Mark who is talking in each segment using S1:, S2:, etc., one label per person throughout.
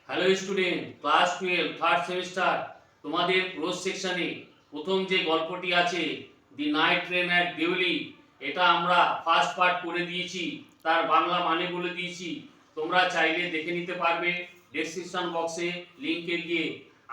S1: Hello student, class 12 third semester. তোমাদের close সেকশনে প্রথম যে গল্পটি আছে, the night train at Deoli, এটা আমরা ফার্স্ট পার্ট করে দিয়েছি, তার বাংলা মানে বলে দিয়েছি। তোমরা চাইলে দেখে নিতে পারবে ডেসক্রিপশন বক্সে লিংকে গিয়ে।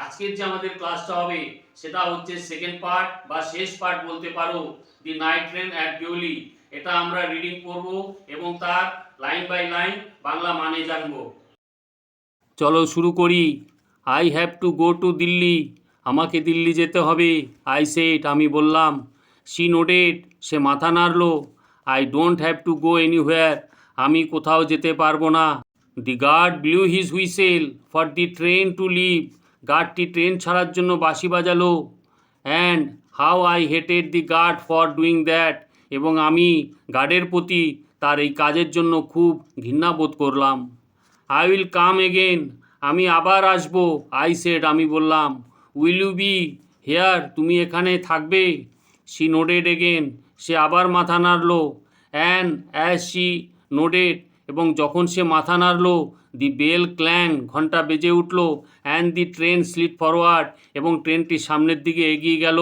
S1: আজকের যে আমাদের ক্লাসটা হবে সেটা হচ্ছে সেকেন্ড পার্ট বা শেষ পার্ট বলতে পারো, the night train at Deoli. এটা আমরা রিডিং করব এবং তার লাইন বাই লাইন বাংলা মানে জানবো। চলো শুরু করি। I have to go to Delhi, আমাকে দিল্লি যেতে হবে। আই সেড, আমি বললাম। শি নোডেড, সে মাথা নাড়ল। I don't have to go anywhere, আমি কোথাও যেতে পারবো না। The guard blew his whistle for the train to leave, গার্ডটি ট্রেন ছাড়ার জন্য বাঁশি বাজালো। And how I hated the guard for doing that, এবং আমি গার্ডের প্রতি তার এই কাজের জন্য খুব ঘৃণা বোধ করলাম। আই উইল কাম এগেন, আমি আবার আসবো। আই সেড, আমি বললাম। উইল ইউ বি হেয়ার, তুমি এখানে থাকবে? শি নোডেড এগেন, সে আবার মাথা নাড়ল। অ্যান্ড অ্যাজ শি নোডেড, এবং যখন সে মাথা নাড়ল, দি বেল ক্ল্যাং, ঘন্টা বেজে উঠল। And the train slip forward, এবং ট্রেনটি সামনের দিকে এগিয়ে গেল।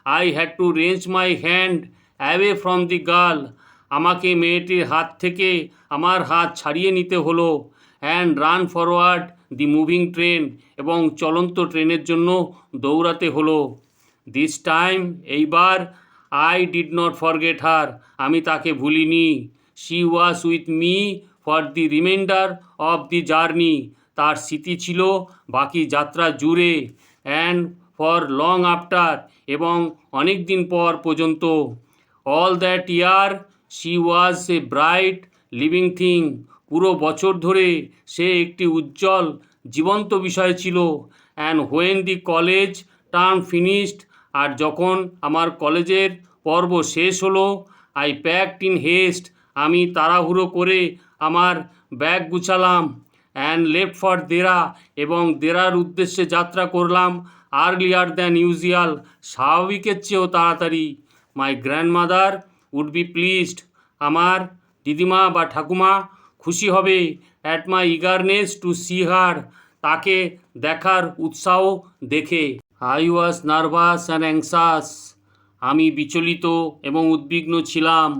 S1: I had to wrench my hand away from the girl, আমাকে মেয়েটির হাত থেকে আমার হাত ছাড়িয়ে নিতে হলো। And run forward the moving train, এবং চলন্ত ট্রেনের জন্য দৌড়াতে হলো। দিস টাইম, এইবার, I did not forget her, আমি তাকে ভুলিনি। She was with me for the remainder of the journey, তার স্মৃতি ছিল বাকি যাত্রা জুড়ে। অ্যান্ড ফর লং আফটার, এবং অনেক দিন পর পর্যন্ত। All that year she was a bright living thing, পুরো বছর ধরে সে একটি উজ্জ্বল জীবন্ত বিষয় ছিল। And when the college term finished, আর যখন আমার কলেজের পর্ব শেষ হলো, আই প্যাকড ইন হেস্ট, আমি তাড়াহুড়ো করে আমার ব্যাগ গুছালাম। অ্যান্ড লেফট ফর দেরা, এবং দেরার উদ্দেশ্যে যাত্রা করলাম। আর্লিয়ার দ্যান ইউজুয়াল, স্বাভাবিকের চেয়েও তাড়াতাড়ি। My grandmother would be pleased, আমার দিদিমা বা ঠাকুমা খুশি হবে। At my eagerness to see her, তাকে দেখার উৎসাহ দেখে। I was nervous and anxious, আমি বিচলিত এবং উদ্বিগ্ন ছিলাম।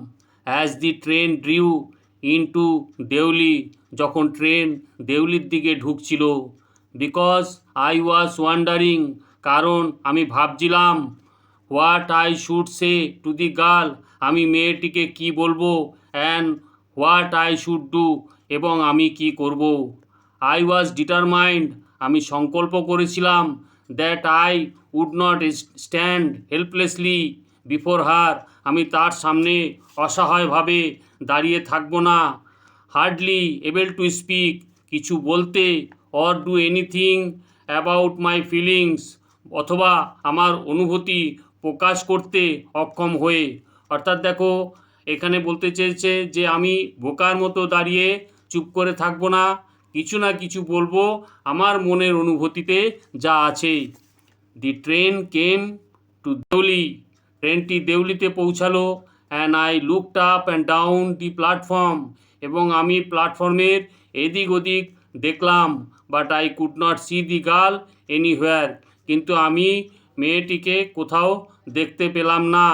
S1: As the train drew into Deoli, যখন ট্রেন দেউলির দিকে ঢুকছিল। বিকজ আই ওয়াজ ওয়ান্ডারিং, কারণ আমি ভাবছিলাম। What I should say two the girl, আমি মেয়েটিকে কি বলবো। And what I should do, এবং আমি কি করব। আই ওয়াজ ডিটারমাইন্ড, আমি সংকল্প করেছিলাম। That I would not stand helplessly before her, আমি তার সামনে অসহায়ভাবে দাঁড়িয়ে থাকবো না। হার্ডলি এবেল টু স্পিক, কিছু বলতে, or do anything about my feelings, অথবা আমার অনুভূতি প্রকাশ করতে অক্ষম হয়ে। অর্থাৎ দেখো, এখানে বলতে চেয়েছে যে আমি বোকার মতো দাঁড়িয়ে চুপ করে থাকবো না, কিছু না কিছু বলবো আমার মনের অনুভূতিতে যা আছে। The train came to Deoli, ট্রেনটি দেউলিতে পৌঁছালো। And I looked up and down the platform, এবং আমি প্ল্যাটফর্মের এদিক ওদিক দেখলাম। But I could not see the girl anywhere, কিন্তু আমি মেয়েটিকে কোথাও দেখতে পেলাম না।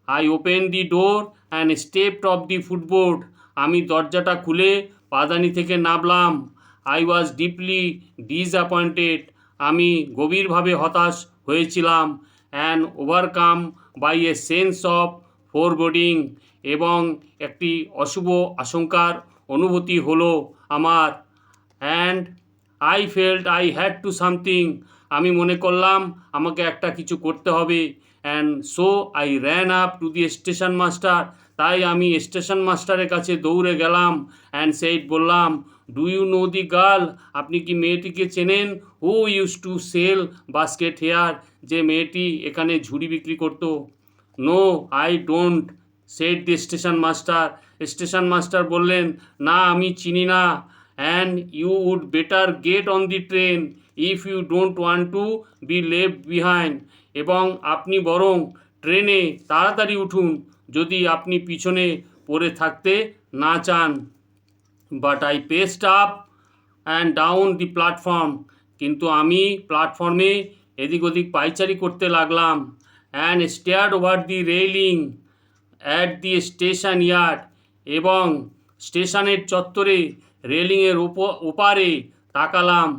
S1: I open the door and stepped off the footboard, আমি দরজাটা খুলে পাদানি থেকে নামলাম। আই ওয়াজ ডিপলি ডিসঅ্যাপয়েন্টেড, আমি গভীরভাবে হতাশ হয়েছিলাম। And overcome by a sense of foreboding, এবং একটি অশুভ আশঙ্কার অনুভূতি হলো আমার। And I felt I had to something, আমি মনে করলাম আমাকে একটা কিছু করতে হবে। And so I ran up to the station master, তাই আমি স্টেশন মাস্টারের কাছে দৌড়ে গেলাম। অ্যান্ড সেইড, বললাম, do you know the girl, আপনি কি মেয়েটিকে চেনেন? Who use to sell basket here, যে মেয়েটি এখানে ঝুড়ি বিক্রি করতো। No I don't, said the station master, station master বললেন, না, আমি চিনি না। And you would better get on the train if you don't want to be left behind, এবং আপনি বরং ট্রেনে তাড়াতাড়ি উঠুন যদি আপনি পিছনে পড়ে থাকতে না চান। But I paced up and down the platform. কিন্তু আমি প্ল্যাটফর্মে এদিক ওদিক পায়চারি করতে লাগলাম। And stared over the railing at the station yard, এবং স্টেশনের চত্বরে রেলিংয়ের ওপারে তাকালাম।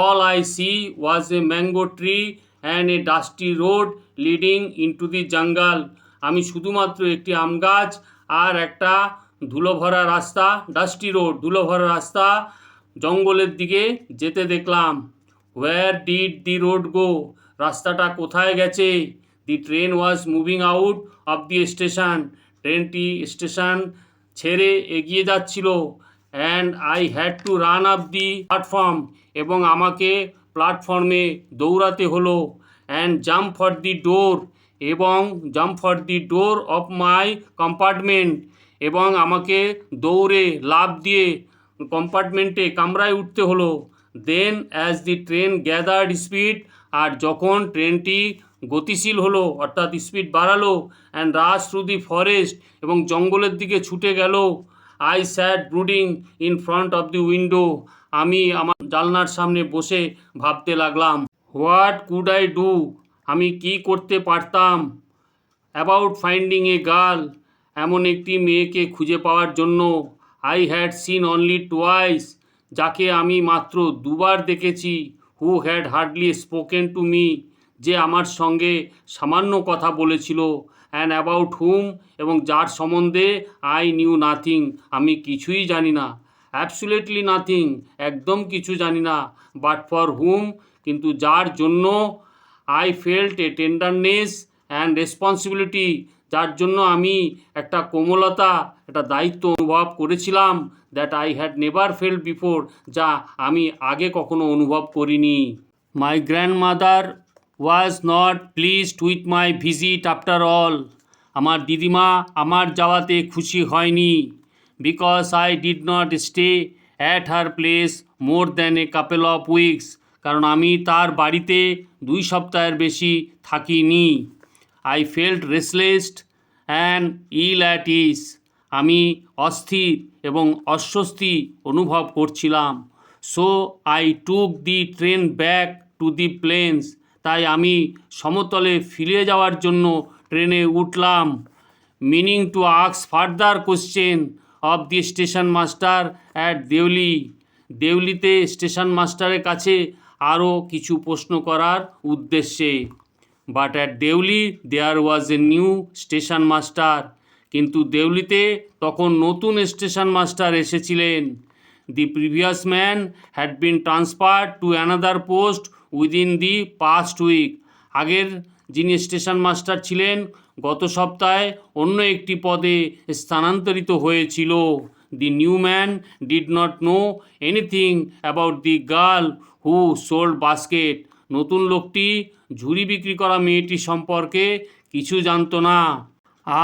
S1: All I saw was a mango tree and a dusty road leading into the jungle. আমি শুধুমাত্র একটি আম গাছ আর একটা ধুলোভরা রাস্তা, ডাস্টি রোড, ধুলোভরা রাস্তা জঙ্গলের দিকে যেতে দেখলাম। Where did the road go? রাস্তাটা কোথায় গেছে? The train was moving out of the station. ট্রেনটি স্টেশন ছেড়ে এগিয়ে যাচ্ছিল। And I had to run up the platform, এবং আমাকে প্ল্যাটফর্মে দৌড়াতে হলো। And jump for the door, এবং jump for the door of my compartment, এবং আমাকে দৌড়ে লাফ দিয়ে কম্পার্টমেন্টে কামরায় উঠতে হলো। Then as the train gathered speed, আর যখন ট্রেনটি গতিশীল হলো অর্থাৎ স্পিড বাড়ালো, and rush through the forest, এবং জঙ্গলের দিকে ছুটে গেল। I sat brooding in front of the window, আমি আমার জানলার সামনে বসে ভাবতে লাগলাম। What could I do? আমি কি করতে পারতাম? অ্যাবাউট ফাইন্ডিং এ গার্ল, এমন একটি মেয়েকে খুঁজে পাওয়ার জন্য। I had seen only twice, যাকে আমি মাত্র দুবার দেখেছি। Who had hardly spoken to me, যে আমার সঙ্গে সামান্য কথা বলেছিল। অ্যান্ড অ্যাবাউট হুম, এবং যার সম্বন্ধে আই নিউ নাথিং, আমি কিছুই জানি না। অ্যাবসুলেটলি নাথিং, একদম কিছু জানি না। বাট ফর হুম, কিন্তু যার জন্য I felt a tenderness and responsibility, যার জন্য আমি একটা কোমলতা, একটা দায়িত্ব অনুভব করেছিলাম। That I had never felt before, যা আমি আগে কখনো অনুভব করিনি। My grandmother was not pleased with my visit after all, আমার দিদিমা আমার যাওয়াতে খুশি হয়নি। Because I did not stay at her place more than a couple of weeks, কারণ আমি তার বাড়িতে 2 সপ্তাহের বেশি থাকিনি। I felt restless and ill at ease, আমি অস্থির এবং অস্বস্তি অনুভব করছিলাম। So I took the train back to the plains, তাই আমি সমতলে ফিরে যাওয়ার জন্য ট্রেনে উঠলাম। Meaning to ask further question of the station master at Deoli, দেউলিতে স্টেশন মাস্টারের কাছে আরও কিছু প্রশ্ন করার উদ্দেশ্যে। But at Deoli there was a new station master, কিন্তু দেউলিতে তখন নতুন স্টেশন মাস্টার এসেছিলেন। The previous man had been transferred to another post within the past week, আগের যিনি স্টেশন মাস্টার ছিলেন গত সপ্তাহে অন্য একটি পদে স্থানান্তরিত হয়েছিল। দি new man did not know anything about the girl who sold basket, নতুন লোকটি ঝুড়ি বিক্রি করা মেয়েটি সম্পর্কে কিছু জানত না।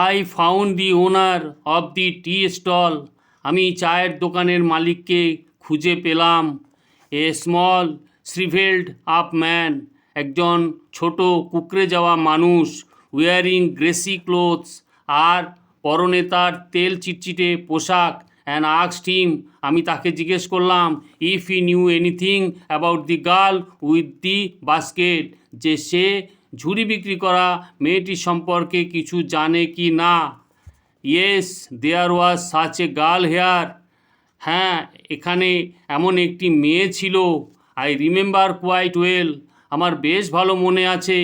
S1: I found the owner of the tea stall, আমি চায়ের দোকানের মালিককে খুঁজে পেলাম। A small shrivelled up man, একজন ছোট কুকড়ে যাওয়া মানুষ। উইয়ারিং গ্রেসি ক্লোথস, আর পরনে তার তেল চিটচিটে পোশাক। অ্যান্ড আস্কড হিম, আমি তাকে জিজ্ঞেস করলাম, if he knew anything about the girl with the basket, যে সে ঝুড়ি বিক্রি করা মেয়েটি সম্পর্কে কিছু জানে কি না। Yes there was such a girl here, হ্যাঁ এখানে এমন একটি মেয়ে ছিল। আই রিমেম্বার কোয়াইট ওয়েল, আমার বেশ ভালো মনে আছে।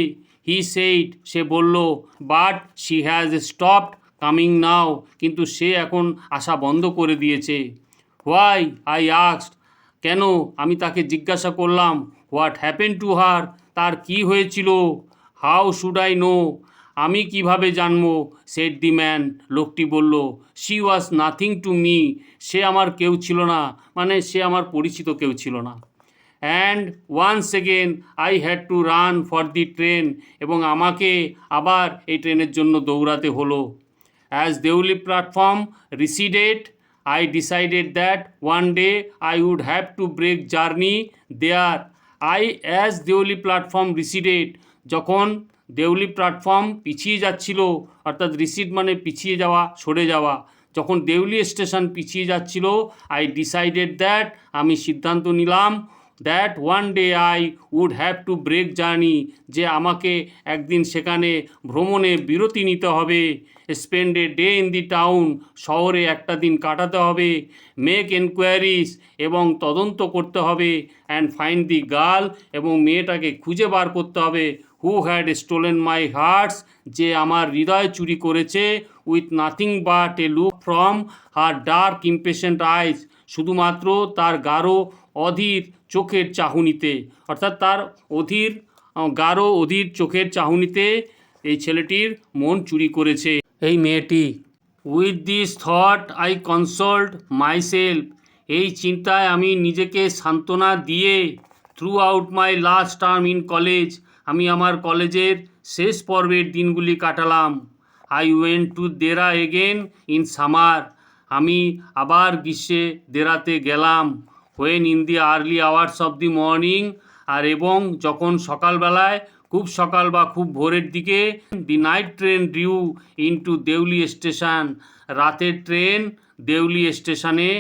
S1: হি সেইড, সে বলল। But she has stopped coming now, কিন্তু সে এখন আসা বন্ধ করে দিয়েছে। হোয়াই? আই আস্কড, কেন? আমি তাকে জিজ্ঞাসা করলাম। হোয়াট হ্যাপেন টু হার, তার কি হয়েছিল? হাউ শুড আই নো, আমি কিভাবে জানবো? সেড দি ম্যান, লোকটি বলল। She was nothing to me, সে আমার কেউ ছিল না, মানে সে আমার পরিচিত কেউ ছিল না। And once again I had to run for the train, এবং আমাকে আবার এই ট্রেনের জন্য দৌড়াতে হলো। As Deoli platform receded, I decided that one day I would have to break journey there. As Deoli platform receded, যখন দেউলি প্ল্যাটফর্ম পিছিয়ে যাচ্ছিল, অর্থাৎ রিসিড মানে পিছিয়ে যাওয়া, সরে যাওয়া, যখন দেউলি স্টেশন পিছিয়ে যাচ্ছিল, আই ডিসাইডেড দ্যাট, আমি সিদ্ধান্ত নিলাম, that one day I would have to break journey, যে আমাকে একদিন সেখানে ভ্রমণে বিরতি নিতে হবে। Spend a day in the town, শহরে একটা দিন কাটাতে হবে। মেক এনকোয়ারিজ, এবং তদন্ত করতে হবে। অ্যান্ড ফাইন্ড দি গার্ল, এবং মেয়েটাকে খুঁজে বার করতে হবে। Who had stolen my hearts, যে আমার হৃদয় চুরি করেছে। With nothing but a look from her dark impatient eyes, শুধুমাত্র তার গাঢ় অধীর চোখের চাহনিতে, অর্থাৎ তার গাঢ় অধীর চোখের চাহনিতে এই ছেলেটির মন চুরি করেছে এই মেয়েটি। With this thought I consoled myself, এই চিন্তায় আমি নিজেকে সান্ত্বনা দিয়ে, throughout my last term in college, আমি আমার কলেজের শেষ পর্বের দিনগুলি কাটালাম। I went to Dehra again in summer, আমি আবার গ্রীষ্মে দেরাতে গেলাম। When in the early hours of the morning, আর এবং যখন সকালবেলায়, খুব সকাল বা খুব ভোরের দিকে, the night train due into Deoli station, রাতের ট্রেন দেউলি স্টেশনে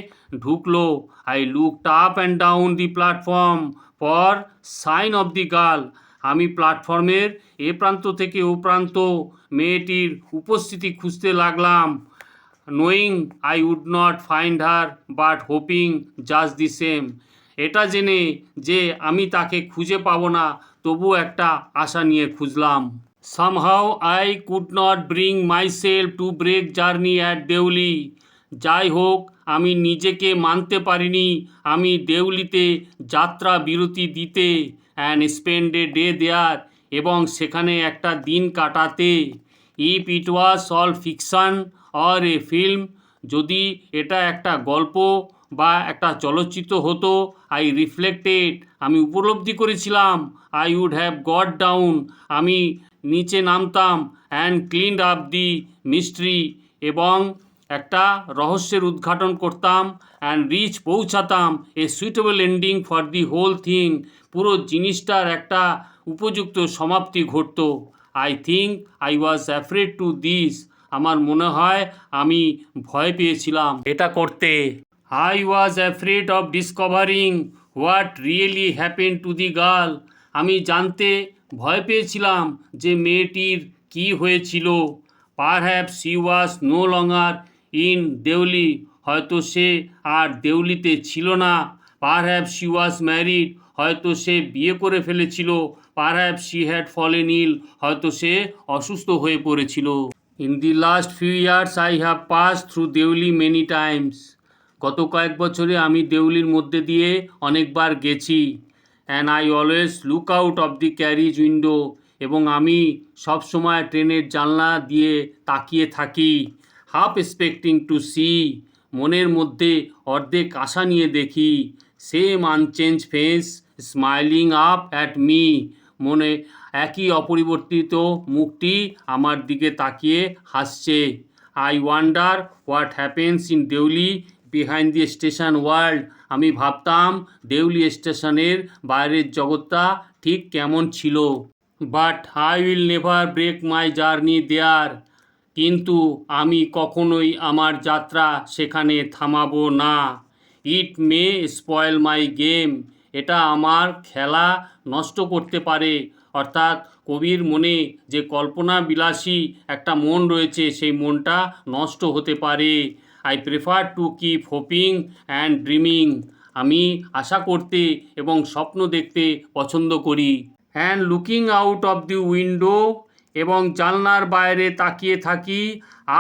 S1: ঢুকলো। I looked up and down the platform for sign of the girl, আমি প্ল্যাটফর্মের এ প্রান্ত থেকে ও প্রান্ত মেয়েটির উপস্থিতি খুঁজতে লাগলাম। Knowing I would not find her but hoping just the same, এটা জেনে যে আমি তাকে খুঁজে পাবো না, তবু একটা আশা নিয়ে খুঁজলাম। Somehow I could not bring myself to break journey at Deoli, যাই হোক আমি নিজেকে মানতে পারিনি আমি দেউলিতে যাত্রা বিরতি দিতে। And spend a day there, এবং সেখানে একটা দিন কাটাতে। If it was all fiction or a film, যদি এটা একটা গল্প বা একটা চলচ্চিত্র হতো, আই রিফ্লেক্টেড, আমি উপলব্ধি করেছিলাম, I would have got down, আমি নিচে নামতাম, and cleaned up the mystery, এবং একটা রহস্যের উদ্ঘাটন করতাম, অ্যান্ড রিচ পৌঁছাতাম a suitable ending for the whole thing, পুরো জিনিসটার একটা উপযুক্ত সমাপ্তি ঘটত। I think I was afraid to this, আমার মনে হয় আমি ভয় পেয়েছিলাম এটা করতে। I was afraid of discovering what really happen to the girl, আমি জানতে ভয় পেয়েছিলাম যে মেয়েটির কী হয়েছিল। Perhaps she was no longer in Deoli, হয়তো সে আর দেউলিতে ছিল না। পারহ্যাপস শি ওয়াজ ম্যারিড, হয়তো সে বিয়ে করে ফেলেছিল। Perhaps she had fallen ill, হয়তো সে অসুস্থ হয়ে পড়েছিল। In the last few years I have pass through Deoli many times, গত কয়েক বছরে আমি দেউলির মধ্যে দিয়ে অনেকবার গেছি। And I always look out of the carriage window, এবং আমি সবসময় ট্রেনের জানলা দিয়ে তাকিয়ে থাকি। হাফ এক্সপেক্টিং টু সি, মনের মধ্যে অর্ধেক আশা নিয়ে দেখি। Same unchanged face smiling up at me, মনে একই অপরিবর্তিত মুখটি আমার দিকে তাকিয়ে হাসছে। I wonder what happens in Deoli behind the station world, আমি ভাবতাম দেউলি স্টেশনের বাইরের জগৎটা ঠিক কেমন ছিল। But I will never break my journey there, কিন্তু আমি কখনোই আমার যাত্রা সেখানে থামাবো না। ইট মে স্পয়েল মাই গেম, এটা আমার খেলা নষ্ট করতে পারে, অর্থাৎ কবির মনে যে কল্পনা বিলাসী একটা মন রয়েছে সেই মনটা নষ্ট হতে পারে। I prefer to keep hoping and dreaming, আমি আশা করতে এবং স্বপ্ন দেখতে পছন্দ করি। And looking out of the window, এবং জানলার বাইরে তাকিয়ে থাকি।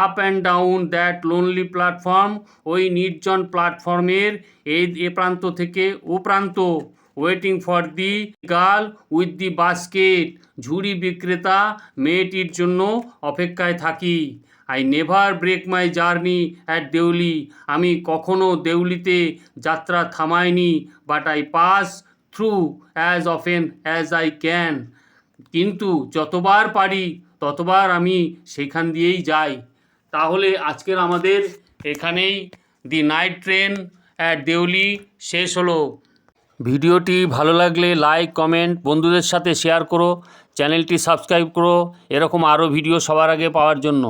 S1: Up and down that lonely platform, ওই নির্জন প্ল্যাটফর্মের এ প্রান্ত থেকে ও প্রান্ত। Waiting for the girl with the basket, ঝুড়ি বিক্রেতা মেয়েটির জন্য অপেক্ষায় থাকি। I never break my journey at Deoli, আমি কখনো দেউলিতে যাত্রা থামাইনি। But I pass through as often as I can, কিন্তু যতবার পারি ততবার আমি সেখান দিয়েই যাই। তাহলে আজকের আমাদের এখানেই the night train at Deoli শেষ হলো। ভিডিওটি ভালো লাগলে লাইক কমেন্ট বন্ধুদের সাথে শেয়ার করো, চ্যানেলটি সাবস্ক্রাইব করো এরকম আরও ভিডিও সবার আগে পাওয়ার জন্য।